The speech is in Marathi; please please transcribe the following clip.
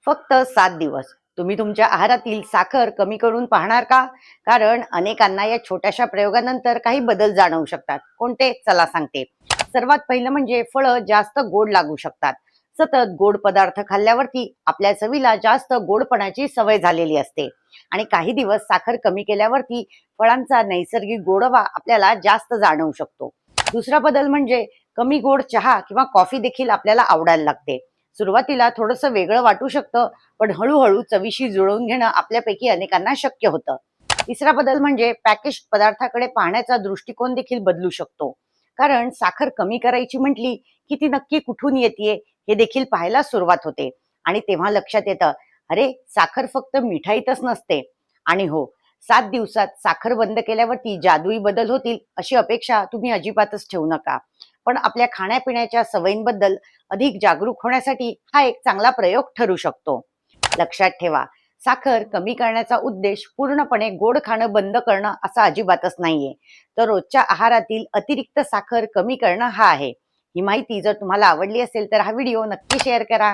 फक्त 7 दिवस. तुम्ही तुमच्या आहारातील साखर कमी करून पाहणार का? कारण अनेकांना या छोट्याशा प्रयोगानंतर काही बदल जाणवू शकतात. कोणते? चला सांगते. सर्वात पहिलं म्हणजे फळं जास्त गोड लागू शकतात. सतत गोड पदार्थ खाल्ल्यावरती आपल्या चवीला जास्त गोडपणाची सवय झालेली असते आणि काही दिवस साखर कमी केल्यावरती फळांचा नैसर्गिक गोडवा आपल्याला जास्त जाणवू शकतो. दुसरा बदल म्हणजे कमी गोड चहा किंवा कॉफी देखील आपल्याला आवडायला लागते. सुरुवातीला थोडंसं वेगळं वाटू शकतं, पण हळूहळू चवीशी जुळवून घेणं आपल्यापैकी अनेकांना शक्य होतं. तिसरा बदल म्हणजे पॅकेज पदार्थाकडे पाहण्याचा दृष्टिकोन देखील बदलू शकतो. कारण साखर कमी करायची म्हटली की ती नक्की कुठून येतेय हे देखील पाहायला सुरुवात होते आणि तेव्हा लक्षात येतं, अरे साखर फक्त मिठाईतच नसते. आणि हो, 7 दिवसात साखर बंद केल्यावरती जादुई बदल होतील अशी अपेक्षा तुम्ही अजिबातच ठेवू नका. पण आपल्या खाण्यापिण्याच्या सवयींबद्दल अधिक जागरूक होण्यासाठी हा एक चांगला प्रयोग ठरू शकतो. लक्षात ठेवा, साखर कमी करण्याचा उद्देश पूर्णपणे गोड खाणं बंद करणं असा अजिबातच नाहीये. तर रोजच्या आहारातील अतिरिक्त साखर कमी करणं हा आहे. ही माहिती जर तुम्हाला आवडली असेल तर हा व्हिडिओ नक्की शेअर करा.